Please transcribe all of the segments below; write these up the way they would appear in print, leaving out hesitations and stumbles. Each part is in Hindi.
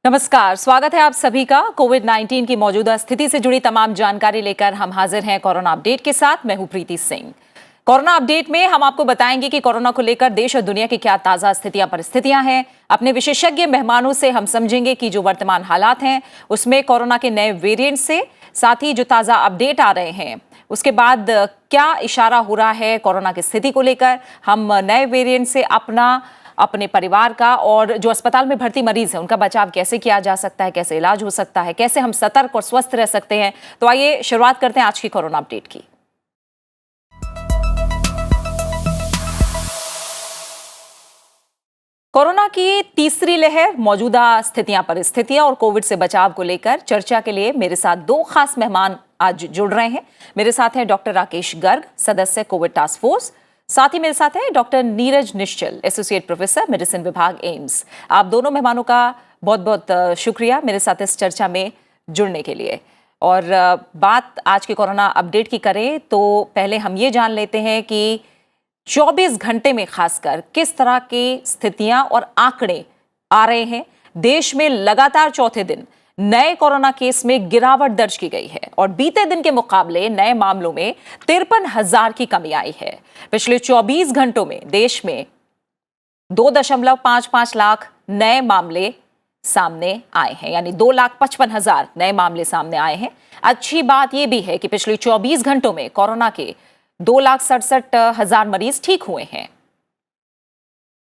नमस्कार, स्वागत है आप सभी का। कोविड-19 की मौजूदा स्थिति से जुड़ी तमाम जानकारी लेकर हम हाजिर हैं कोरोना अपडेट के साथ। मैं हूं प्रीति सिंह। कोरोना अपडेट में हम आपको बताएंगे कि कोरोना को लेकर देश और दुनिया की क्या ताजा स्थितियां परिस्थितियां हैं। अपने विशेषज्ञ मेहमानों से हम समझेंगे कि जो वर्तमान हालात हैं उसमें कोरोना के नए वेरिएंट से, साथ ही जो ताजा अपडेट आ रहे हैं उसके बाद क्या इशारा हो रहा है कोरोना की स्थिति को लेकर। हम नए वेरिएंट से अपने परिवार का और जो अस्पताल में भर्ती मरीज हैं उनका बचाव कैसे किया जा सकता है, कैसे इलाज हो सकता है, कैसे हम सतर्क और स्वस्थ रह सकते हैं। तो आइए शुरुआत करते हैं आज की कोरोना अपडेट की। कोरोना की तीसरी लहर, मौजूदा स्थितियां परिस्थितियां और कोविड से बचाव को लेकर चर्चा के लिए मेरे साथ दो खास मेहमान आज जुड़ रहे हैं। मेरे साथ हैं डॉक्टर राकेश गर्ग, सदस्य कोविड टास्क फोर्स। साथ ही मेरे साथ हैं डॉक्टर नीरज निश्चल, एसोसिएट प्रोफेसर मेडिसिन विभाग, एम्स। आप दोनों मेहमानों का बहुत बहुत शुक्रिया मेरे साथ इस चर्चा में जुड़ने के लिए। और बात आज के कोरोना अपडेट की करें तो पहले हम ये जान लेते हैं कि 24 घंटे में खासकर किस तरह की स्थितियां और आंकड़े आ रहे हैं। देश में लगातार चौथे दिन नए कोरोना केस में गिरावट दर्ज की गई है और बीते दिन के मुकाबले नए मामलों में 53,000 की कमी आई है। पिछले 24 घंटों में देश में 2.55 लाख नए मामले सामने आए हैं, यानी 2,55,000 नए मामले सामने आए हैं। अच्छी बात यह भी है कि पिछले 24 घंटों में कोरोना के 2,67,000 मरीज ठीक हुए हैं।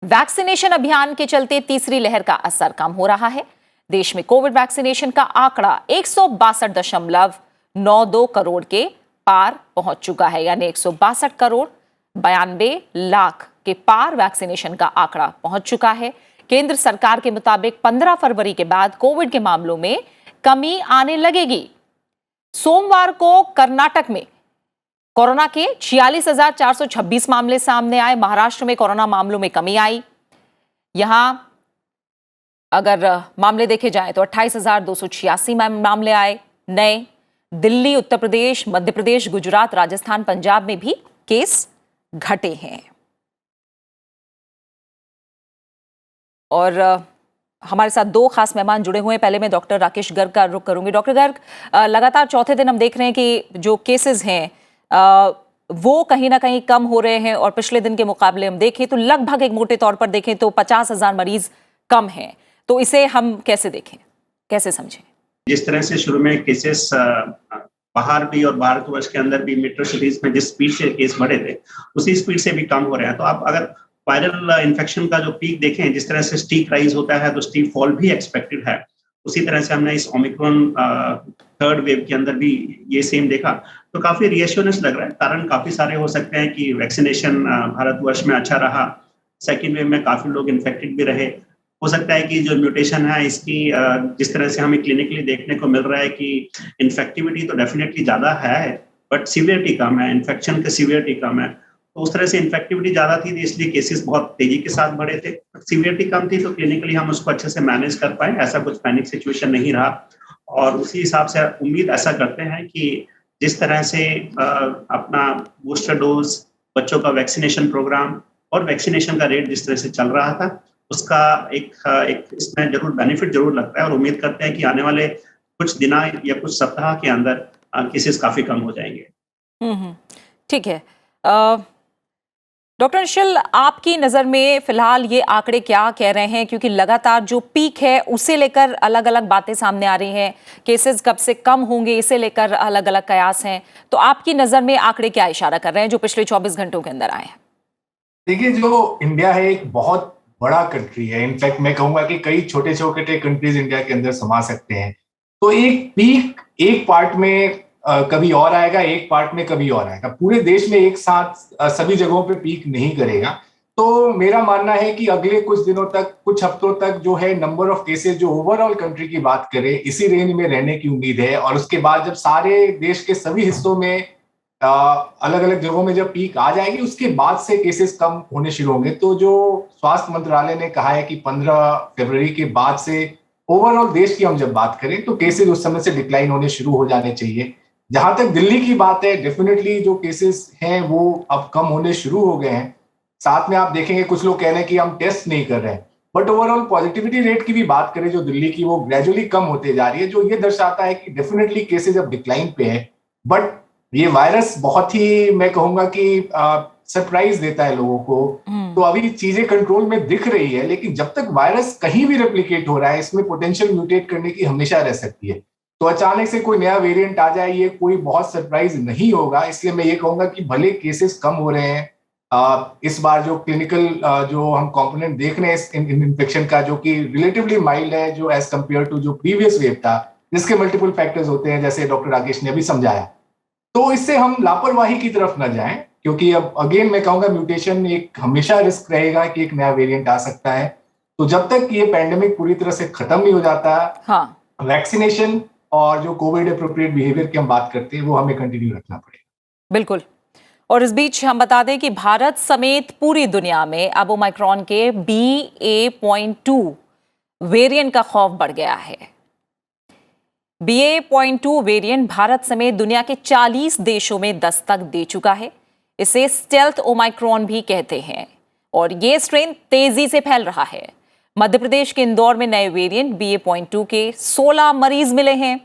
वैक्सीनेशन अभियान के चलते तीसरी लहर का असर कम हो रहा है। देश में कोविड वैक्सीनेशन का आंकड़ा 162.92 करोड़ के पार पहुंच चुका है, यानी 162 करोड़ 92 लाख के पार वैक्सीनेशन का आंकड़ा पहुंच चुका है। केंद्र सरकार के मुताबिक 15 फरवरी के बाद कोविड के मामलों में कमी आने लगेगी। सोमवार को कर्नाटक में कोरोना के 46,426 मामले सामने आए। महाराष्ट्र में कोरोना मामलों में कमी आई। यहां अगर मामले देखे जाएं तो 28,286 मामले आए नए। दिल्ली, उत्तर प्रदेश, मध्य प्रदेश, गुजरात, राजस्थान, पंजाब में भी केस घटे हैं। और हमारे साथ दो खास मेहमान जुड़े हुए हैं। पहले मैं डॉक्टर राकेश गर्ग का रुख करूंगी। डॉक्टर गर्ग, लगातार चौथे दिन हम देख रहे हैं कि जो केसेस हैं वो कहीं ना कहीं कम हो रहे हैं और पिछले दिन के मुकाबले हम देखें तो लगभग एक मोटे तौर पर देखें तो 50,000 मरीज कम हैं। तो इसे हम कैसे देखें, कैसे समझें? जिस तरह से शुरू में केसेस बाहर भी और भारतवर्ष के अंदर भी मेट्रो सिटीज में जिस स्पीड से केस बढ़े थे उसी स्पीड से भी कम हो रहे हैं। तो आप अगर वायरल इन्फेक्शन का जो पीक देखें, जिस तरह से स्टीप राइज होता है तो स्टीप फॉल भी एक्सपेक्टेड है। उसी तरह से हमने इस ओमिक्रॉन थर्ड वेव के अंदर भी ये सेम देखा। तो काफी रिएश्योरेंस लग रहा है। कारण काफी सारे हो सकते हैं कि वैक्सीनेशन भारतवर्ष में अच्छा रहा, सेकेंड वेव में काफी लोग इन्फेक्टेड भी रहे। हो सकता है कि जो म्यूटेशन है इसकी जिस तरह से हमें क्लिनिकली देखने को मिल रहा है कि इन्फेक्टिविटी तो डेफिनेटली ज्यादा है बट सीवियरिटी कम है, इन्फेक्शन की सीवियरिटी कम है। तो उस तरह से इन्फेक्टिविटी ज्यादा थी इसलिए केसेस बहुत तेजी के साथ बढ़े थे। सीवियरिटी कम थी तो क्लिनिकली हम उसको अच्छे से मैनेज कर पाए, ऐसा कुछ पैनिक सिचुएशन नहीं रहा। और उसी हिसाब से उम्मीद ऐसा करते हैं कि जिस तरह से अपना बूस्टर डोज, बच्चों का वैक्सीनेशन प्रोग्राम और वैक्सीनेशन का रेट जिस तरह से चल रहा था उसका एक इसमें जरूर बेनिफिट जरूर लगता है। और उम्मीद करते हैं कि आने वाले कुछ दिन या कुछ सप्ताह के अंदर केसेस काफी कम हो जाएंगे। ठीक है। डॉक्टर निश्चल, आपकी नज़र में फिलहाल ये आंकड़े क्या कह रहे हैं? क्योंकि लगातार जो पीक है उसे लेकर अलग अलग बातें सामने आ रही हैं। केसेस कब से कम होंगे इसे लेकर अलग अलग कयास हैं। तो आपकी नज़र में आंकड़े क्या इशारा कर रहे हैं जो पिछले 24 घंटों के अंदर आए हैं? देखिए, जो इंडिया है एक बहुत बड़ा कंट्री है। इनफैक्ट मैं कहूंगा कि कई छोटे छोटे कंट्रीज इंडिया के अंदर समा सकते हैं। तो एक पीक एक पार्ट में कभी और आएगा, एक पार्ट में कभी और आएगा। पूरे देश में एक साथ सभी जगहों पे पीक नहीं करेगा। तो मेरा मानना है कि अगले कुछ दिनों तक, कुछ हफ्तों तक जो है नंबर ऑफ केसेस जो ओवरऑल कंट्री की बात करें इसी रेंज में रहने की उम्मीद है। और उसके बाद जब सारे देश के सभी हिस्सों में अलग अलग जगहों में जब पीक आ जाएगी उसके बाद से केसेस कम होने शुरू होंगे। तो जो स्वास्थ्य मंत्रालय ने कहा है कि 15 फरवरी के बाद से ओवरऑल देश की हम जब बात करें तो केसेस उस समय से डिक्लाइन होने शुरू हो जाने चाहिए। जहां तक दिल्ली की बात है, डेफिनेटली जो केसेस हैं वो अब कम होने शुरू हो गए हैं। साथ में आप देखेंगे कुछ लोग कह रहे हैं कि हम टेस्ट नहीं कर रहे हैं। बट ओवरऑल पॉजिटिविटी रेट की भी बात करें जो दिल्ली की, वो ग्रेजुअली कम होते जा रही है, जो ये दर्शाता है कि डेफिनेटली केसेस अब डिक्लाइन पे है। बट ये वायरस बहुत ही, मैं कहूंगा कि सरप्राइज देता है लोगों को। तो अभी चीजें कंट्रोल में दिख रही है, लेकिन जब तक वायरस कहीं भी रेप्लिकेट हो रहा है, इसमें पोटेंशियल म्यूटेट करने की हमेशा रह सकती है। तो अचानक से कोई नया वेरिएंट आ जाए, ये कोई बहुत सरप्राइज नहीं होगा। इसलिए मैं ये कहूंगा कि भले केसेस कम हो रहे हैं, इस बार जो क्लिनिकल जो हम कंपोनेंट देख रहे हैं इस इन्फेक्शन का, जो कि रिलेटिवली माइल्ड है जो एज कंपेयर टू जो प्रीवियस वेव था, जिसके मल्टीपल फैक्टर्स होते हैं, जैसे डॉक्टर राकेश ने अभी समझाया। तो इससे हम लापरवाही की तरफ न जाएं, क्योंकि अब अगेन मैं कहूंगा म्यूटेशन एक हमेशा रिस्क रहेगा कि एक नया वेरिएंट आ सकता है। तो जब तक ये पैंडेमिक पूरी तरह से खत्म नहीं हो जाता, हाँ, वैक्सीनेशन और जो कोविड अप्रोप्रिएट बिहेवियर की हम बात करते हैं, वो हमें कंटिन्यू रखना पड़ेगा। बिल्कुल। और इस बीच हम बता दें कि भारत समेत पूरी दुनिया में अब ओमाइक्रॉन के BA.2 वेरिएंट का खौफ बढ़ गया है। BA.2 वेरिएंट भारत समेत दुनिया के 40 देशों में दस्तक दे चुका है। इसे स्टेल्थ ओमाइक्रॉन भी कहते हैं और ये स्ट्रेन तेजी से फैल रहा है। मध्य प्रदेश के इंदौर में नए वेरिएंट BA.2 के 16 मरीज मिले हैं।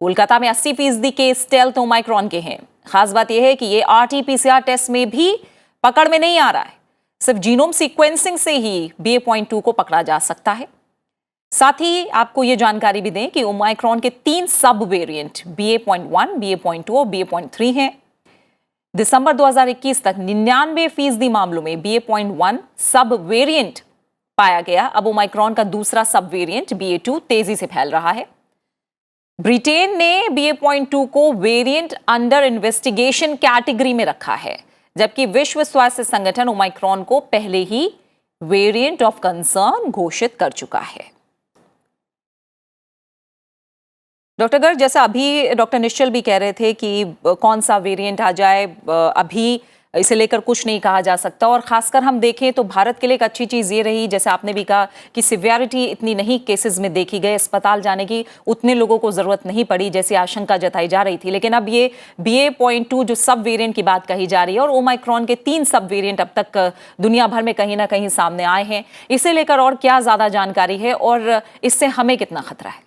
कोलकाता में 80% केस स्टेल्थ ओमाइक्रॉन के हैं। खास बात यह है कि ये RT-PCR टेस्ट में भी पकड़ में नहीं आ रहा है। सिर्फ जीनोम सीक्वेंसिंग से ही BA.2 को पकड़ा जा सकता है। साथ ही आपको ये जानकारी भी दें कि ओमाइक्रॉन के 3 सब वेरिएंट BA.1, BA.2 और BA.3 हैं। दिसंबर 2021 तक 99% मामलों में BA.1 सब वेरिएंट पाया गया। अब ओमाइक्रॉन का दूसरा सब वेरिएंट BA.2 तेजी से फैल रहा है। ब्रिटेन ने BA.2 को वेरिएंट अंडर इन्वेस्टिगेशन कैटेगरी में रखा है, जबकि विश्व स्वास्थ्य संगठन ओमाइक्रॉन को पहले ही वेरिएंट ऑफ कंसर्न घोषित कर चुका है। डॉक्टर गर्ग, जैसा अभी डॉक्टर निश्चल भी कह रहे थे कि कौन सा वेरिएंट आ जाए, अभी इसे लेकर कुछ नहीं कहा जा सकता। और खासकर हम देखें तो भारत के लिए एक अच्छी चीज़ ये रही, जैसे आपने भी कहा, कि सिवियरिटी इतनी नहीं केसेस में देखी गई, अस्पताल जाने की उतने लोगों को ज़रूरत नहीं पड़ी जैसी आशंका जताई जा रही थी। लेकिन अब ये BA.2 जो सब वेरिएंट की बात कही जा रही है और ओमाइक्रॉन के 3 सब वेरिएंट अब तक दुनिया भर में कहीं ना कहीं सामने आए हैं, इसे लेकर और क्या ज़्यादा जानकारी है और इससे हमें कितना खतरा है?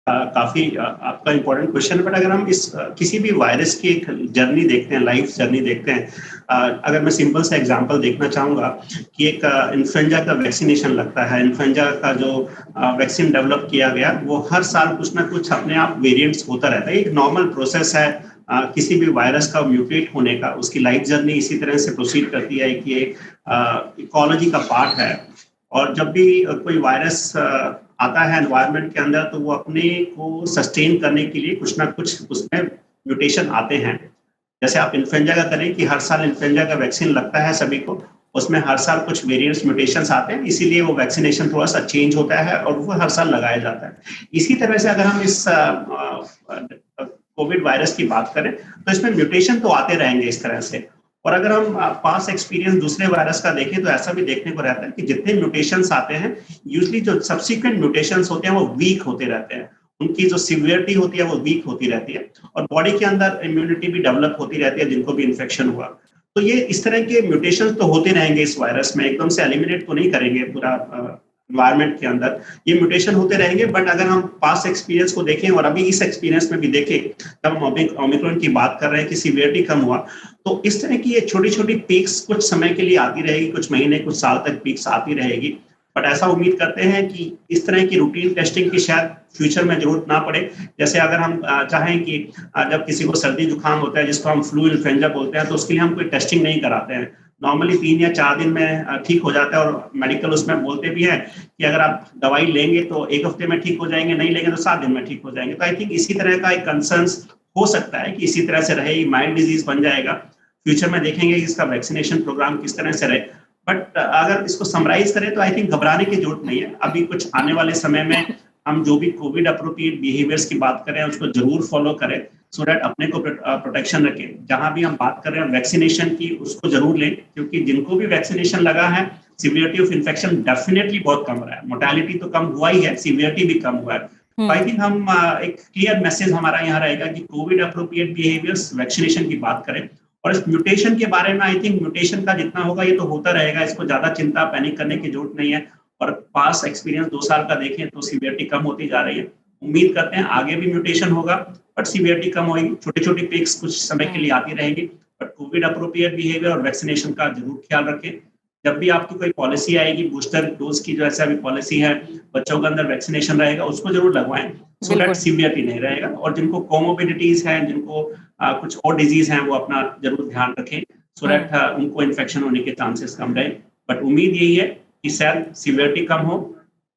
काफी आपका इम्पोर्टेंट क्वेश्चन है। बट अगर हम इस किसी भी वायरस की एक जर्नी देखते हैं, लाइफ जर्नी देखते हैं, अगर मैं सिंपल सा एग्जांपल देखना चाहूंगा कि एक इन्फ्लुएंजा का वैक्सीनेशन लगता है। इन्फ्लुएंजा का जो वैक्सीन डेवलप किया गया, वो हर साल कुछ ना कुछ अपने आप वेरिएंट्स होता रहता है। एक नॉर्मल प्रोसेस है किसी भी वायरस का म्यूटेट होने का। उसकी लाइफ जर्नी इसी तरह से प्रोसीड करती है कि एक इकोलॉजी का पार्ट है। और जब भी कोई वायरस आता है एनवायरनमेंट के अंदर, तो वो अपने को सस्टेन करने के लिए कुछ ना कुछ उसमें म्यूटेशन आते हैं। जैसे आप इन्फ्लुएंजा का करें कि हर साल इन्फ्लुएंजा का वैक्सीन लगता है सभी को, उसमें हर साल कुछ वेरिएंट्स म्यूटेशंस आते हैं, इसीलिए वो वैक्सीनेशन थोड़ा सा चेंज होता है और वो हर साल लगाया जाता है। इसी तरह से अगर हम इस कोविड वायरस की बात करें तो इसमें म्यूटेशन तो आते रहेंगे इस तरह से। और अगर हम पास एक्सपीरियंस दूसरे वायरस का देखें तो ऐसा भी देखने को रहता है कि जितने म्यूटेशंस आते हैं, यूजुअली जो सब्सिक्वेंट म्यूटेशंस होते हैं वो वीक होते रहते हैं। उनकी जो सिवियरिटी होती है वो वीक होती रहती है और बॉडी के अंदर इम्यूनिटी भी डेवलप होती रहती है जिनको भी इन्फेक्शन हुआ। तो ये इस तरह के म्यूटेशंस तो होते रहेंगे इस वायरस में, एकदम से एलिमिनेट तो नहीं करेंगे पूरा एनवायरनमेंट के अंदर, ये म्यूटेशन होते रहेंगे। बट अगर हम पास्ट एक्सपीरियंस को देखें और अभी इस एक्सपीरियंस में भी देखें, जब हम ओमिक्रॉन की बात कर रहे हैं कि सीवियरिटी कम हुआ, तो इस तरह की ये छोटी छोटी पीक्स कुछ समय के लिए आती रहेगी, कुछ महीने कुछ साल तक पीक्स आती रहेगी। बट ऐसा उम्मीद करते हैं कि इस तरह की रूटीन टेस्टिंग की शायद फ्यूचर में जरूरत ना पड़े। जैसे अगर हम चाहें कि जब किसी को सर्दी जुकाम होता है, जिसको हम फ्लू इन्फ्लुएंजा बोलते हैं, तो उसके लिए हम कोई टेस्टिंग नहीं कराते हैं। नॉर्मली 3 या 4 दिन में ठीक हो जाता है और मेडिकल उसमें बोलते भी हैं कि अगर आप दवाई लेंगे तो 1 हफ्ते में ठीक हो जाएंगे, नहीं लेंगे तो 7 दिन में ठीक हो जाएंगे। तो आई थिंक इसी तरह का एक कंसर्न्स हो सकता है कि इसी तरह से रहे, माइल्ड डिजीज बन जाएगा। फ्यूचर में देखेंगे कि इसका वैक्सीनेशन प्रोग्राम किस तरह से रहे। बट अगर इसको समराइज करें तो आई थिंक घबराने की जरूरत नहीं है। अभी कुछ आने वाले समय में हम जो भी कोविड अप्रोप्रिएट बिहेवियर्स की बात करें उसको जरूर फॉलो करें, सो दैट अपने को प्रोटेक्शन रखें। जहां भी हम बात कर रहे हैं वैक्सीनेशन की, उसको जरूर लें, क्योंकि जिनको भी वैक्सीनेशन लगा है, सिवियरिटी ऑफ इन्फेक्शन डेफिनेटली बहुत कम रहा है। मोर्टेलिटी तो कम हुआ ही है, सिवियरिटी भी कम हुआ है। आई थिंक हम एक क्लियर मैसेज हमारा यहाँ रहेगा कि कोविड अप्रोप्रिएट बिहेवियर्स, वैक्सीनेशन की बात करें और इस म्यूटेशन के बारे में आई थिंक म्यूटेशन का जितना होगा ये तो होता रहेगा, इसको ज्यादा चिंता पैनिक करने की जरूरत नहीं है। और पास एक्सपीरियंस 2 साल का देखें तो सीवियरिटी कम होती जा रही है। उम्मीद करते हैं आगे भी म्यूटेशन होगा बट सीवियरिटी कम होगी, छोटी छोटी पीक्स कुछ समय के लिए आती रहेंगी। बट कोविड अप्रोप्रिएट बिहेवियर और वैक्सीनेशन का जरूर ख्याल रखें। जब भी आपकी कोई पॉलिसी आएगी बूस्टर डोज की, जो ऐसा भी पॉलिसी है, बच्चों के अंदर वैक्सीनेशन रहेगा, उसको जरूर लगवाएं सो दैट सीवियरिटी नहीं रहेगा। और जिनको कोमोबिडिटीज हैं, जिनको कुछ और डिजीज हैं, वो अपना जरूर ध्यान रखें सो दैट उनको इन्फेक्शन होने के चांसेस कम रहे। बट उम्मीद यही है कि शायद सीवियरिटी कम हो,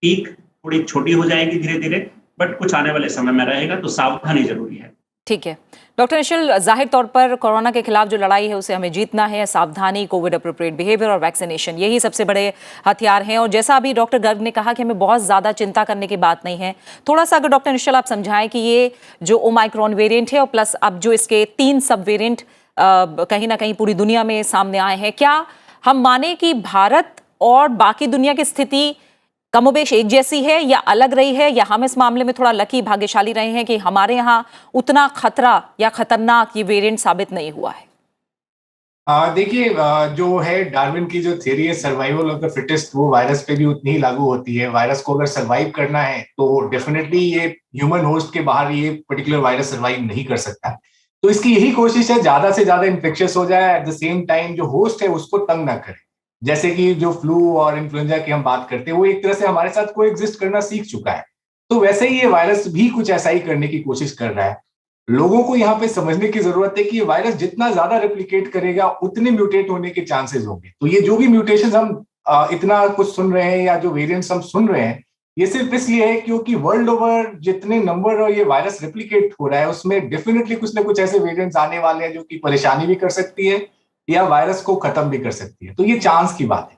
पीक थोड़ी छोटी हो जाएगी धीरे धीरे, बट कुछ आने वाले समय में रहेगा, तो सावधानी जरूरी है। ठीक है डॉक्टर निश्चल, जाहिर तौर पर कोरोना के खिलाफ जो लड़ाई है उसे हमें जीतना है। सावधानी, कोविड अप्रोप्रिएट बिहेवियर और वैक्सीनेशन, यही सबसे बड़े हथियार हैं। और जैसा अभी डॉक्टर गर्ग ने कहा कि हमें बहुत ज़्यादा चिंता करने की बात नहीं है, थोड़ा सा अगर डॉक्टर निश्चल आप समझाएं कि ये जो ओमाइक्रॉन वेरिएंट है और प्लस अब जो इसके 3 सब वेरिएंट कहीं ना कहीं पूरी दुनिया में सामने आए हैं, क्या हम माने कि भारत और बाकी दुनिया की स्थिति कमोबेश एक जैसी है या अलग रही है, या हम इस मामले में थोड़ा लकी भाग्यशाली रहे हैं कि हमारे यहाँ उतना खतरा या खतरनाक ये वेरिएंट साबित नहीं हुआ है? देखिए, जो है डार्विन की जो थ्योरी है सर्वाइवल ऑफ द फिटेस्ट, वो वायरस पे भी उतनी ही लागू होती है। वायरस को अगर सर्वाइव करना है तो डेफिनेटली ये ह्यूमन होस्ट के बाहर ये पर्टिकुलर वायरस सर्वाइव नहीं कर सकता। तो इसकी यही कोशिश है ज्यादा से ज्यादा इन्फेक्शियस हो जाए, एट द सेम टाइम जो होस्ट है उसको तंग ना करे। जैसे कि जो फ्लू और इन्फ्लुएंजा की हम बात करते हैं, वो एक तरह से हमारे साथ कोएग्जिस्ट करना सीख चुका है, तो वैसे ही ये वायरस भी कुछ ऐसा ही करने की कोशिश कर रहा है। लोगों को यहाँ पे समझने की जरूरत है कि ये वायरस जितना ज्यादा रेप्लिकेट करेगा उतने म्यूटेट होने के चांसेस होंगे। तो ये जो भी म्यूटेशन हम इतना कुछ सुन रहे हैं या जो वेरिएंट्स हम सुन रहे हैं, ये सिर्फ इसलिए है क्योंकि वर्ल्ड ओवर जितने नंबर और ये वायरस रेप्लिकेट हो रहा है उसमें डेफिनेटली कुछ ना कुछ ऐसे वेरिएंट्स आने वाले हैं जो कि परेशानी भी कर सकती है या वायरस को खत्म भी कर सकती है। तो ये चांस की बात है।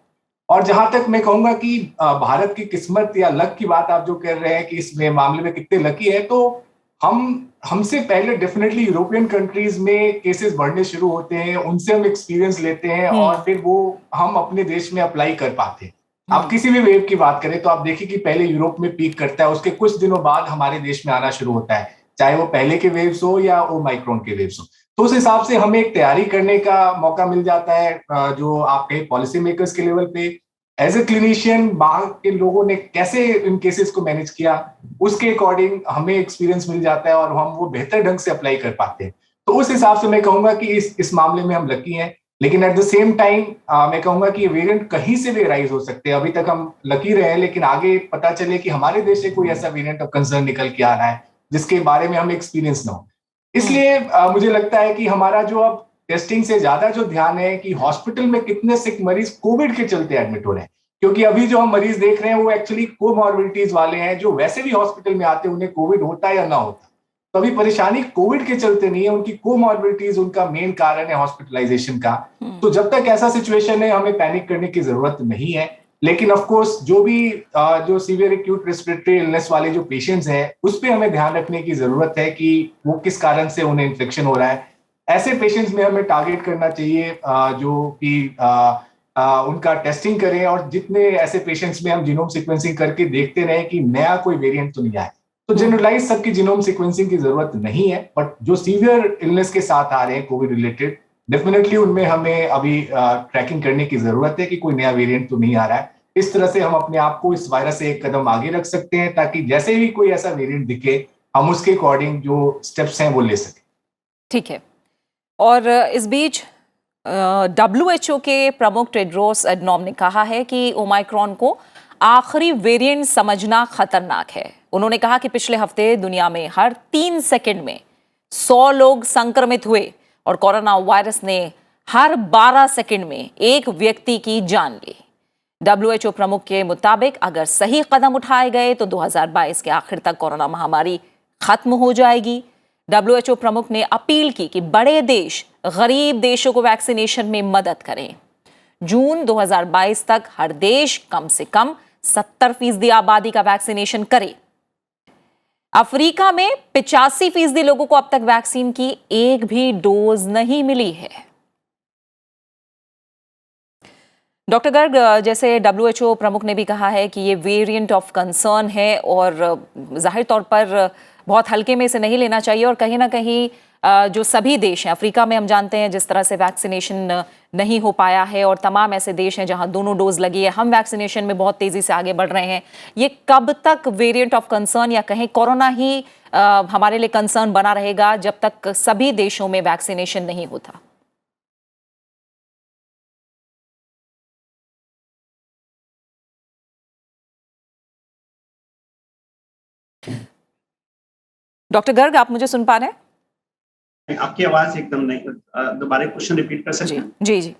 और जहां तक मैं कहूंगा कि भारत की किस्मत या लक की बात आप जो कर रहे हैं कि इसमें मामले में कितने लकी है, तो हमसे पहले डेफिनेटली यूरोपियन कंट्रीज में केसेस बढ़ने शुरू होते हैं, उनसे हम एक्सपीरियंस लेते हैं और फिर वो हम अपने देश में अप्लाई कर पाते हैं। आप किसी भी वेव की बात करें तो आप देखिए कि पहले यूरोप में पीक करता है, उसके कुछ दिनों बाद हमारे देश में आना शुरू होता है, चाहे वो पहले के वेव्स हो या ओमाइक्रॉन के वेव्स हो। तो उस हिसाब से हमें एक तैयारी करने का मौका मिल जाता है, जो आपके पॉलिसी मेकर्स के लेवल पे एज ए क्लिनिशियन बाहर के लोगों ने कैसे इन केसेस को मैनेज किया, उसके अकॉर्डिंग हमें एक्सपीरियंस मिल जाता है और हम वो बेहतर ढंग से अप्लाई कर पाते हैं। तो उस हिसाब से मैं कहूंगा कि इस मामले में हम लकी हैं, लेकिन एट द सेम टाइम मैं कहूंगा कि ये वेरिएंट कहीं से भी राइज हो सकते हैं। अभी तक हम लकी रहे हैं, लेकिन आगे पता चले कि हमारे देश से कोई ऐसा वेरिएंट ऑफ कंसर्न निकल के आ रहा है जिसके बारे में हमें एक्सपीरियंस ना हो। इसलिए मुझे लगता है कि हमारा जो अब टेस्टिंग से ज्यादा जो ध्यान है कि हॉस्पिटल में कितने सिक मरीज कोविड के चलते एडमिट हो रहे हैं, क्योंकि अभी जो हम मरीज देख रहे हैं वो एक्चुअली कोमॉर्बिडिटीज वाले हैं, जो वैसे भी हॉस्पिटल में आते हैं उन्हें कोविड होता है या ना होता। तो अभी परेशानी कोविड के चलते नहीं है, उनकी कोमॉर्बिडिटीज उनका मेन कारण है हॉस्पिटलाइजेशन का। तो जब तक ऐसा सिचुएशन है हमें पैनिक करने की जरूरत नहीं है। लेकिन ऑफ कोर्स जो सीवियर एक्यूट रेस्पिरेटरी इलनेस वाले जो पेशेंट्स हैं उस पर हमें ध्यान रखने की जरूरत है कि वो किस कारण से उन्हें इन्फेक्शन हो रहा है। ऐसे पेशेंट्स में हमें टारगेट करना चाहिए जो कि उनका टेस्टिंग करें, और जितने ऐसे पेशेंट्स में हम जीनोम सीक्वेंसिंग करके देखते रहे कि नया कोई वेरिएंट तो नहीं आए। तो जनरलाइज सबकी जीनोम सीक्वेंसिंग की जरूरत नहीं है, बट जो सीवियर इलनेस के साथ आ रहे हैं कोविड रिलेटेड, डेफिनेटली उनमें हमें अभी ट्रैकिंग करने की जरूरत है कि कोई नया वेरिएंट तो नहीं आ रहा है। इस तरह से हम अपने आप को इस वायरस से एक कदम आगे रख सकते हैं, ताकि जैसे भी कोई ऐसा वेरिएंट दिखे हम उसके अकॉर्डिंग जो स्टेप्स हैं वो ले सकें। ठीक है। और इस बीच WHO के प्रमुख टेड्रोस एडनॉम ने कहा है कि ओमाइक्रॉन को आखिरी वेरिएंट समझना खतरनाक है। उन्होंने कहा कि पिछले हफ्ते दुनिया में हर 3 सेकंड में 100 लोग संक्रमित हुए और कोरोना वायरस ने हर 12 सेकंड में एक व्यक्ति की जान ली। WHO प्रमुख के मुताबिक अगर सही कदम उठाए गए तो 2022 के आखिर तक कोरोना महामारी खत्म हो जाएगी। WHO प्रमुख ने अपील की कि बड़े देश गरीब देशों को वैक्सीनेशन में मदद करें। जून 2022 तक हर देश कम से कम 70% आबादी का वैक्सीनेशन करे। अफ्रीका में 85% लोगों को अब तक वैक्सीन की एक भी डोज नहीं मिली है। डॉक्टर गर्ग, जैसे WHO प्रमुख ने भी कहा है कि ये वेरिएंट ऑफ कंसर्न है और जाहिर तौर पर बहुत हल्के में इसे नहीं लेना चाहिए, और कहीं ना कहीं जो सभी देश हैं, अफ्रीका में हम जानते हैं जिस तरह से वैक्सीनेशन नहीं हो पाया है, और तमाम ऐसे देश हैं जहां दोनों डोज लगी है, हम वैक्सीनेशन में बहुत तेजी से आगे बढ़ रहे हैं। ये कब तक वेरिएंट ऑफ कंसर्न या कहें कोरोना ही हमारे लिए कंसर्न बना रहेगा जब तक सभी देशों में वैक्सीनेशन नहीं होता? डॉक्टर गर्ग, आप मुझे सुन पा रहे हैं? आपकी आवाज एकदम नहीं, दोबारा क्वेश्चन रिपीट कर सकते हैं? जी जी।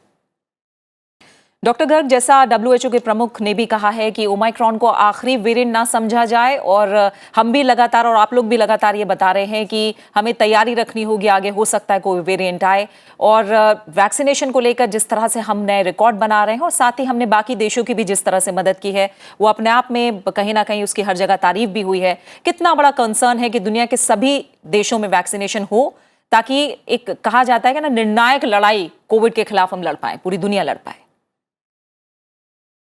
डॉक्टर गर्ग, जैसा WHO के प्रमुख ने भी कहा है कि ओमाइक्रॉन को आखिरी वेरिएंट ना समझा जाए, और हम भी लगातार और आप लोग भी लगातार ये बता रहे हैं कि हमें तैयारी रखनी होगी, आगे हो सकता है कोई वेरिएंट आए। और वैक्सीनेशन को लेकर जिस तरह से हम नए रिकॉर्ड बना रहे हैं, और साथ ही हमने बाकी देशों की भी जिस तरह से मदद की है, वो अपने आप में कहीं ना कहीं उसकी हर जगह तारीफ भी हुई है। कितना बड़ा कंसर्न है कि दुनिया के सभी देशों में वैक्सीनेशन हो, ताकि एक कहा जाता है कि ना, निर्णायक लड़ाई कोविड के खिलाफ हम लड़ पाए, पूरी दुनिया लड़ पाए?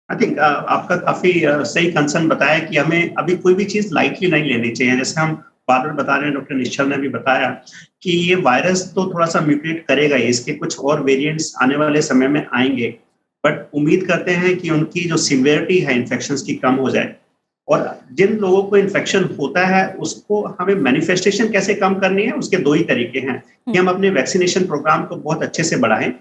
आई थिंक आपका काफी सही कंसर्न बताया कि हमें अभी कोई भी चीज लाइटली नहीं लेनी चाहिए। जैसे हम बार बार बता रहे हैं, डॉक्टर निश्चल ने भी बताया कि ये वायरस तो थोड़ा सा म्यूटेट करेगा ही, इसके कुछ और वेरिएंट्स आने वाले समय में आएंगे, बट उम्मीद करते हैं कि उनकी जो सिवियरिटी है इन्फेक्शंस की कम हो जाए। और जिन लोगों को इन्फेक्शन होता है उसको हमें मैनिफेस्टेशन कैसे कम करनी है, उसके दो ही तरीके हैं कि हम अपने वैक्सीनेशन प्रोग्राम को बहुत अच्छे से बढ़ाएं,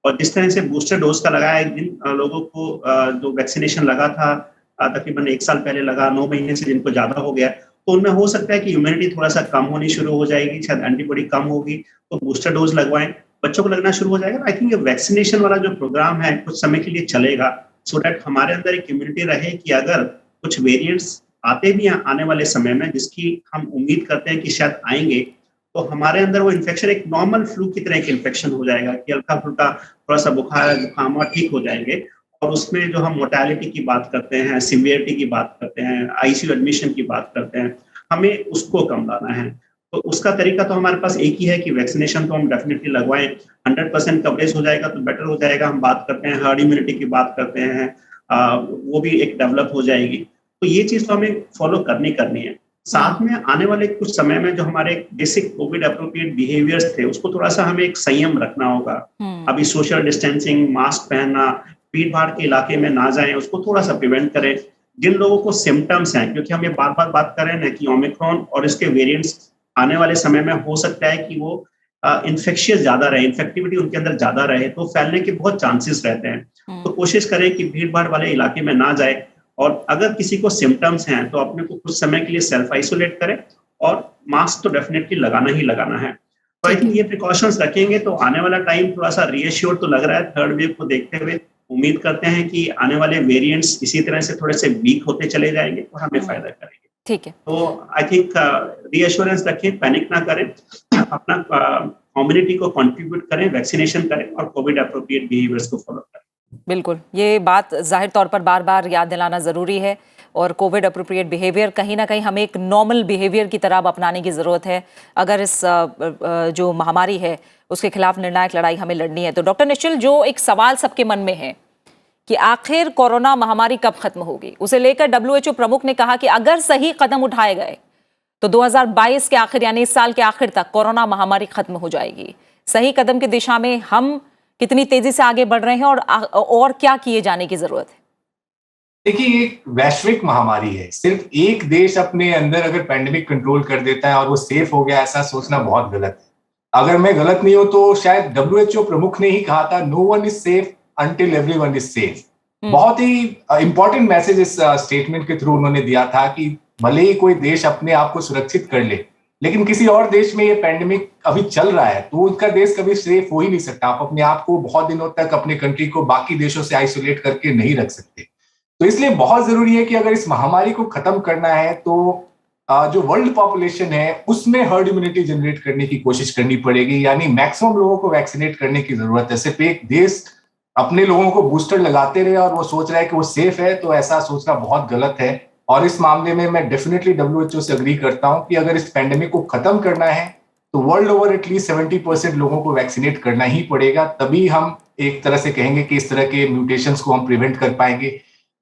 और जिस तरह से बूस्टर डोज का लगाया है, जिन लोगों को जो वैक्सीनेशन लगा था तकरीबन 1 साल पहले लगा, 9 महीने से जिनको ज्यादा हो गया, तो उनमें हो सकता है कि इम्यूनिटी थोड़ा सा कम होनी शुरू हो जाएगी, शायद एंटीबॉडी कम होगी, तो बूस्टर डोज लगवाएं, बच्चों को लगना शुरू हो जाएगा। आई थिंक ये वैक्सीनेशन वाला जो प्रोग्राम है कुछ समय के लिए चलेगा, सो दैट हमारे अंदर एक इम्यूनिटी रहे कि अगर कुछ वेरिएंट्स आते भी हैं आने वाले समय में, जिसकी हम उम्मीद करते हैं कि शायद आएंगे, तो हमारे अंदर वो इन्फेक्शन एक नॉर्मल फ्लू की तरह एक इन्फेक्शन हो जाएगा कि हल्का फुल्का थोड़ा सा बुखार जुकाम और ठीक हो जाएंगे। और उसमें जो हम मोर्टेलिटी की बात करते हैं, सिवियरिटी की बात करते हैं, आईसीयू एडमिशन की बात करते हैं, हमें उसको कम लाना है। तो उसका तरीका तो हमारे पास एक ही है कि वैक्सीनेशन तो हम डेफिनेटली लगवाएं। 100% कवरेज हो जाएगा तो बेटर हो जाएगा। हम बात करते हैं हर्ड इम्यूनिटी की बात करते हैं, वो भी एक डेवलप हो जाएगी। तो ये चीज तो हमें फॉलो करनी है। साथ में आने वाले कुछ समय में जो हमारे बेसिक कोविड अप्रोप्रिएट बिहेवियर्स थे, उसको थोड़ा सा हमें एक संयम रखना होगा। अभी सोशल डिस्टेंसिंग, मास्क पहनना, भीड़ भाड़ के इलाके में ना जाएं, उसको थोड़ा सा प्रिवेंट करें। जिन लोगों को सिम्टम्स हैं, क्योंकि हम ये बार बार बात कर रहे हैं ना कि ओमिक्रॉन और इसके वेरिएंट्स आने वाले समय में हो सकता है कि वो इन्फेक्शियस ज्यादा रहे, इन्फेक्टिविटी उनके अंदर ज्यादा रहे, तो फैलने के बहुत चांसेस रहते हैं। तो कोशिश करें कि भीड़ भाड़ वाले इलाके में ना जाए, और अगर किसी को सिम्टम्स हैं तो अपने को कुछ समय के लिए सेल्फ आइसोलेट करें, और मास्क तो डेफिनेटली लगाना ही लगाना है। तो आई थिंक ये प्रिकॉशंस रखेंगे तो आने वाला टाइम थोड़ा सा रीएश्योर तो लग रहा है। थर्ड वेव को देखते हुए उम्मीद करते हैं कि आने वाले वेरिएंट्स इसी तरह से थोड़े से वीक होते चले जाएंगे और हमें फायदा करेंगे। ठीक है, तो आई थिंक रीएश्योरेंस रखें, पैनिक ना करें, अपना कम्युनिटी को कंट्रीब्यूट करें, वैक्सीनेशन करें और कोविड अप्रोप्रिएट बिहेवियर्स को फॉलो करें। बिल्कुल, ये बात जाहिर तौर पर बार बार याद दिलाना ज़रूरी है, और कोविड अप्रोप्रिएट बिहेवियर कहीं ना कहीं हमें एक नॉर्मल बिहेवियर की तरह अब अपनाने की ज़रूरत है अगर इस जो महामारी है उसके खिलाफ निर्णायक लड़ाई हमें लड़नी है। तो डॉक्टर निश्चल, जो एक सवाल सबके मन में है कि आखिर कोरोना महामारी कब खत्म होगी, उसे लेकर WHO प्रमुख ने कहा कि अगर सही कदम उठाए गए तो 2022 के आखिर यानी इस साल के आखिर तक कोरोना महामारी खत्म हो जाएगी। सही कदम की दिशा में हम कितनी तेजी से आगे बढ़ रहे हैं, और क्या किए जाने की जरूरत है? देखिए, एक वैश्विक महामारी है। सिर्फ एक देश अपने अंदर अगर पैंडेमिक कंट्रोल कर देता है और वो सेफ हो गया, ऐसा सोचना बहुत गलत है। अगर मैं गलत नहीं हूं तो शायद WHO प्रमुख ने ही कहा था, no one is safe until everyone is safe. बहुत ही इंपॉर्टेंट मैसेज इस स्टेटमेंट के थ्रू उन्होंने दिया था कि भले ही कोई देश अपने आप को सुरक्षित कर ले, लेकिन किसी और देश में ये पैंडेमिक अभी चल रहा है तो उनका देश कभी सेफ हो ही नहीं सकता। आप अपने आप को बहुत दिनों तक अपने कंट्री को बाकी देशों से आइसोलेट करके नहीं रख सकते। तो इसलिए बहुत जरूरी है कि अगर इस महामारी को खत्म करना है तो जो वर्ल्ड पॉपुलेशन है उसमें हर्ड इम्यूनिटी जनरेट करने की कोशिश करनी पड़ेगी, यानी मैक्सिमम लोगों को वैक्सीनेट करने की जरूरत है। सिर्फ एक देश अपने लोगों को बूस्टर लगाते रहे और वो सोच रहा है कि वो सेफ है, तो ऐसा सोचना बहुत गलत है। और इस मामले में मैं डेफिनेटली WHO से अग्री करता हूं कि अगर इस पैंडेमिक को खत्म करना है तो वर्ल्ड ओवर एटलीस्ट 70% लोगों को वैक्सीनेट करना ही पड़ेगा, तभी हम एक तरह से कहेंगे कि इस तरह के म्यूटेशंस को हम प्रिवेंट कर पाएंगे।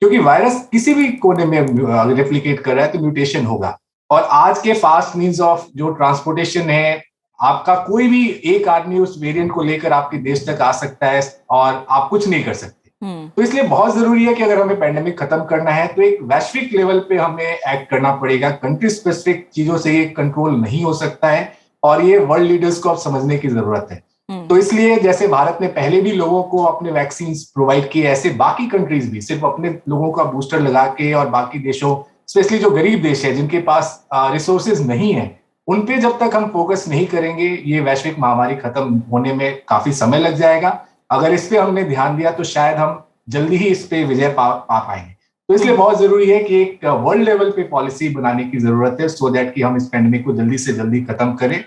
क्योंकि वायरस किसी भी कोने में रेप्लिकेट कर रहा है तो म्यूटेशन होगा। और आज के फास्ट मीन्स ऑफ जो ट्रांसपोर्टेशन है, आपका कोई भी एक आदमी उस वेरिएंट को लेकर आपके देश तक आ सकता है और आप कुछ नहीं कर सकते। तो इसलिए बहुत जरूरी है कि अगर हमें पैंडेमिक खत्म करना है तो एक वैश्विक लेवल पे हमें एक्ट करना पड़ेगा। कंट्री स्पेसिफिक चीजों से ये कंट्रोल नहीं हो सकता है और ये वर्ल्ड लीडर्स को अब समझने की जरूरत है। तो इसलिए जैसे भारत ने पहले भी लोगों को अपने वैक्सीन प्रोवाइड किए, ऐसे बाकी कंट्रीज भी सिर्फ अपने लोगों का बूस्टर लगा के और बाकी देशों, स्पेशली जो गरीब देश है जिनके पास रिसोर्सेज नहीं है, उन पे जब तक हम फोकस नहीं करेंगे ये वैश्विक महामारी खत्म होने में काफी समय लग जाएगा। अगर इस पे हमने ध्यान दिया तो शायद हम जल्दी ही इस पे विजय पा पाएंगे। तो इसलिए बहुत जरूरी है कि एक वर्ल्ड लेवल पे पॉलिसी बनाने की जरूरत है सो दैट कि हम इस पैंडेमिक को जल्दी से जल्दी खत्म करें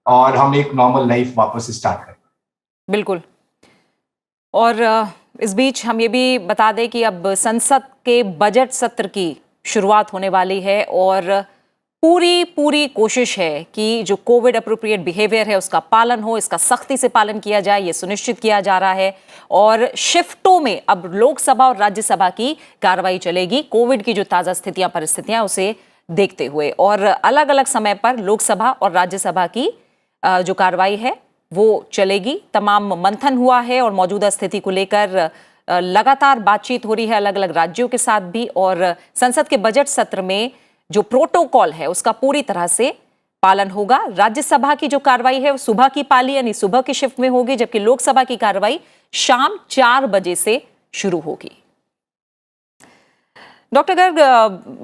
और हम एक नॉर्मल लाइफ वापस स्टार्ट करें। बिल्कुल। और इस बीच हम ये भी बता दें कि अब संसद के बजट सत्र की शुरुआत होने वाली है और पूरी कोशिश है कि जो कोविड अप्रोप्रिएट बिहेवियर है उसका पालन हो, इसका सख्ती से पालन किया जाए, ये सुनिश्चित किया जा रहा है। और शिफ्टों में अब लोकसभा और राज्यसभा की कार्रवाई चलेगी कोविड की जो ताज़ा स्थितियां परिस्थितियां उसे देखते हुए, और अलग अलग समय पर लोकसभा और राज्यसभा की जो कार्रवाई है वो चलेगी। तमाम मंथन हुआ है और मौजूदा स्थिति को लेकर लगातार बातचीत हो रही है अलग अलग राज्यों के साथ भी, और संसद के बजट सत्र में जो प्रोटोकॉल है उसका पूरी तरह से पालन होगा। राज्यसभा की जो कार्रवाई है वो सुबह की पाली यानी सुबह की शिफ्ट में होगी, जबकि लोकसभा की कार्रवाई शाम 4 बजे से शुरू होगी। डॉक्टर गर्ग,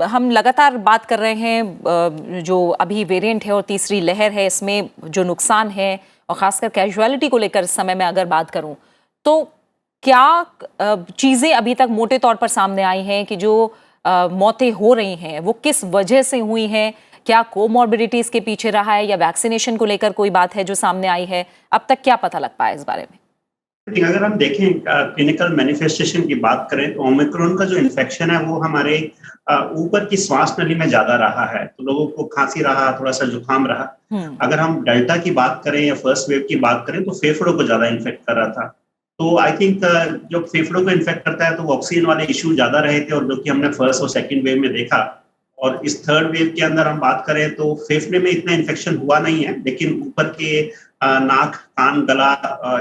हम लगातार बात कर रहे हैं जो अभी वेरिएंट है और तीसरी लहर है, इसमें जो नुकसान है और खासकर कैजुअलिटी को लेकर इस समय में अगर बात करूं तो क्या चीज़ें अभी तक मोटे तौर पर सामने आई हैं कि जो मौतें हो रही हैं वो किस वजह से हुई हैं? क्या कोमॉर्बिडिटीज के पीछे रहा है या वैक्सीनेशन को लेकर कोई बात है जो सामने आई है? अब तक क्या पता लग पाया इस बारे में? अगर हम देखें क्लिनिकल मैनिफेस्टेशन की बात करें तो ओमिक्रॉन का जो इन्फेक्शन है वो हमारे ऊपर की श्वास नली में ज्यादा रहा है, तो लोगों को खांसी रहा, थोड़ा सा जुकाम रहा। अगर हम डेल्टा की बात करें या फर्स्ट वेव की बात करें तो फेफड़ों को ज्यादा इन्फेक्ट कर रहा था। तो आई थिंक जो फेफड़ों को इन्फेक्ट करता है तो ऑक्सीजन वाले इश्यू ज्यादा रहे थे, और जो कि हमने फर्स्ट और सेकंड वेव में देखा। और इस थर्ड वेव के अंदर हम बात करें तो फेफड़े में इतना इन्फेक्शन हुआ नहीं है, लेकिन ऊपर के नाक, कान, गला,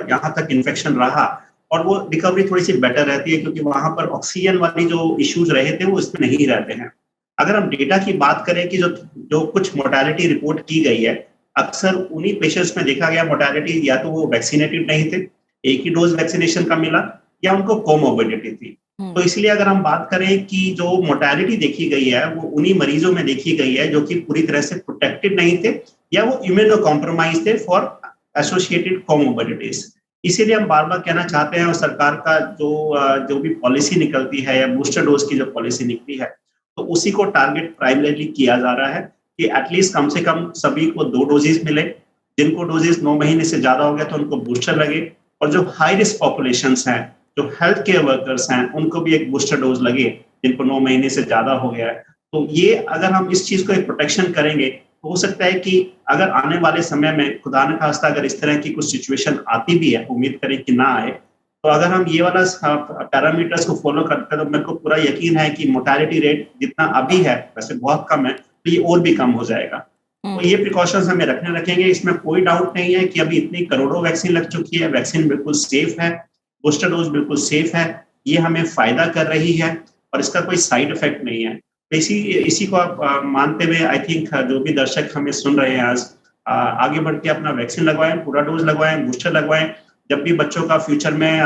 यहाँ तक इन्फेक्शन रहा, और वो रिकवरी थोड़ी सी बेटर रहती है क्योंकि वहां पर ऑक्सीजन वाली जो इश्यूज रहे थे वो इसमें नहीं रहते हैं। अगर हम डेटा की बात करें कि जो कुछ मोर्टेलिटी रिपोर्ट की गई है, अक्सर उन्हीं पेशेंट्स में देखा गया मोर्टेलिटी या तो वो वैक्सीनेटेड नहीं थे, एक ही डोज वैक्सीनेशन का मिला, या उनको कोमॉर्बिडिटी थी। तो इसलिए अगर हम बात करें कि जो मोर्टेलिटी देखी गई है वो उन्हीं मरीजों में देखी गई है जो कि पूरी तरह से प्रोटेक्टेड नहीं थे या वो इम्यूनो कॉम्प्रोमाइज थे फॉर एसोसिएटेड कोमॉर्बिडिटीज। इसीलिए हम बार बार कहना चाहते हैं, और सरकार का जो भी पॉलिसी निकलती है या बूस्टर डोज की जो पॉलिसी निकली है तो उसी को टारगेट प्राइमरीली किया जा रहा है कि एटलीस्ट कम से कम सभी को 2 डोजेज मिले। जिनको डोजेज 9 महीने से ज्यादा हो गया तो उनको बूस्टर लगे, और जो हाई रिस्क पॉपुलेशंस हैं, जो हेल्थ केयर वर्कर्स हैं, उनको भी एक बूस्टर डोज लगे जिनको 9 महीने से ज्यादा हो गया है। तो ये अगर हम इस चीज को एक प्रोटेक्शन करेंगे तो हो सकता है कि अगर आने वाले समय में खुदा न खास्ता अगर इस तरह की कुछ सिचुएशन आती भी है, उम्मीद करें कि ना आए, तो अगर हम ये वाला पैरामीटर्स को फॉलो करते हैं तो मेरे को पूरा यकीन है कि मोर्टेलिटी रेट जितना अभी है वैसे बहुत कम है, तो ये और भी कम हो जाएगा। तो ये प्रिकॉशंस हमें रखेंगे, इसमें कोई डाउट नहीं है कि अभी इतनी करोड़ों वैक्सीन लग चुकी है, वैक्सीन बिल्कुल सेफ है, बूस्टर डोज बिल्कुल सेफ है, ये हमें फायदा कर रही है और इसका कोई साइड इफेक्ट नहीं है। तो इसी को आप मानते हुए आई थिंक जो भी दर्शक हमें सुन रहे हैं आज, आगे बढ़ के अपना वैक्सीन लगवाएं, पूरा डोज लगवाएं, बूस्टर लगवाएं। जब भी बच्चों का फ्यूचर में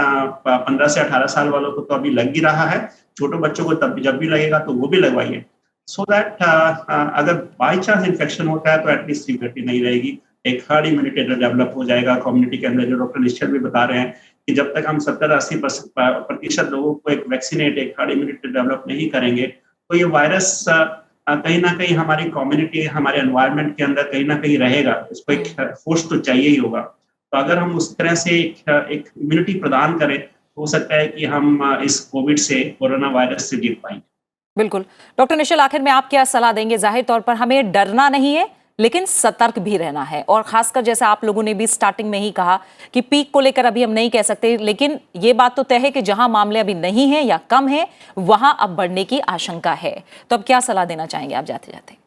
15 से 18 साल वालों को तो अभी लग ही रहा है, छोटे बच्चों को तब जब भी लगेगा तो वो भी लगवाइए, सो दैट अगर बाई चांस इन्फेक्शन होता है तो एटलीस्ट सीवियरिटी नहीं रहेगी, एक हर्ड इम्यूनिटी डेवलप हो जाएगा कम्युनिटी के अंदर। जो डॉक्टर निश्चल भी बता रहे हैं कि जब तक हम 70-80% लोगों को एक वैक्सीनेट, एक हर्ड इम्यूनिटी डेवलप नहीं करेंगे तो ये वायरस कहीं ना कहीं हमारी कम्युनिटी, हमारे एनवायरनमेंट के अंदर कहीं ना कहीं रहेगा। इसको एक फोर्स तो चाहिए ही होगा। तो अगर हम उस तरह से एक इम्यूनिटी प्रदान करें तो हो सकता है कि हम इस कोविड से, कोरोना वायरस से जीत पाएंगे। बिल्कुल। डॉक्टर निश्चल, आखिर में आप क्या सलाह देंगे? जाहिर तौर पर हमें डरना नहीं है लेकिन सतर्क भी रहना है, और खासकर जैसे आप लोगों ने भी स्टार्टिंग में ही कहा कि पीक को लेकर अभी हम नहीं कह सकते, लेकिन ये बात तो तय है कि जहां मामले अभी नहीं हैं या कम हैं वहां अब बढ़ने की आशंका है। तो अब क्या सलाह देना चाहेंगे आप जाते जाते?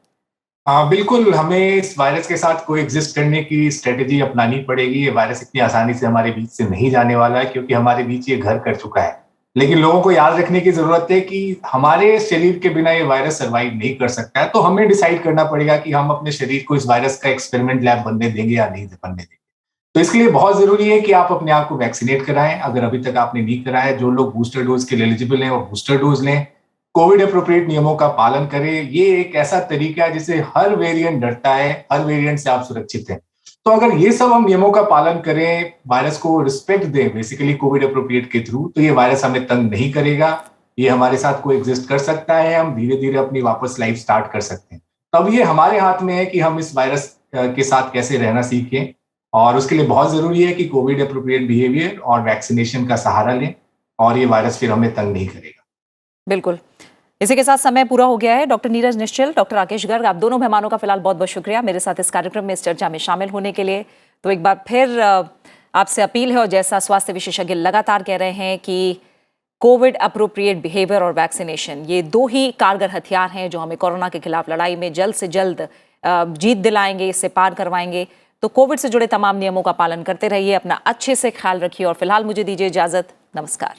बिल्कुल, हमें इस वायरस के साथ कोएग्जिस्ट करने की स्ट्रेटेजी अपनानी पड़ेगी। ये वायरस इतनी आसानी से हमारे बीच से नहीं जाने वाला है, क्योंकि हमारे बीच ये घर कर चुका है। लेकिन लोगों को याद रखने की जरूरत है कि हमारे शरीर के बिना ये वायरस सर्वाइव नहीं कर सकता है। तो हमें डिसाइड करना पड़ेगा कि हम अपने शरीर को इस वायरस का एक्सपेरिमेंट लैब बनने देंगे या नहीं बनने देंगे। तो इसके लिए बहुत जरूरी है कि आप अपने आप को वैक्सीनेट कराएं, अगर अभी तक आपने नहीं कराया है। जो लोग बूस्टर डोज के लिए एलिजिबल हैं वो बूस्टर डोज लें। कोविड अप्रोप्रिएट नियमों का पालन करें। ये एक ऐसा तरीका है जिससे हर वेरिएंट डरता है, हर वेरिएंट से आप सुरक्षित हैं। तो अगर ये सब हम नियमों का पालन करें, वायरस को रिस्पेक्ट दें बेसिकली कोविड अप्रोप्रिएट के थ्रू, तो ये वायरस हमें तंग नहीं करेगा। ये हमारे साथ कोएग्जिस्ट कर सकता है। हम धीरे धीरे अपनी वापस लाइफ स्टार्ट कर सकते हैं। तब ये हमारे हाथ में है कि हम इस वायरस के साथ कैसे रहना सीखें, और उसके लिए बहुत जरूरी है कि कोविड अप्रोप्रिएट बिहेवियर और वैक्सीनेशन का सहारा लें, और ये वायरस फिर हमें तंग नहीं करेगा। बिल्कुल, इसी के साथ समय पूरा हो गया है। डॉक्टर नीरज निश्चल, डॉक्टर राकेश गर्ग, आप दोनों मेहमानों का फिलहाल बहुत बहुत शुक्रिया मेरे साथ इस कार्यक्रम में, इस चर्चा में शामिल होने के लिए। तो एक बार फिर आपसे अपील है, और जैसा स्वास्थ्य विशेषज्ञ लगातार कह रहे हैं कि कोविड अप्रोप्रिएट बिहेवियर और वैक्सीनेशन, ये दो ही कारगर हथियार हैं जो हमें कोरोना के खिलाफ लड़ाई में जल्द से जल्द जीत दिलाएंगे, इससे पार करवाएंगे। तो कोविड से जुड़े तमाम नियमों का पालन करते रहिए, अपना अच्छे से ख्याल रखिए, और फिलहाल मुझे दीजिए इजाजत। नमस्कार।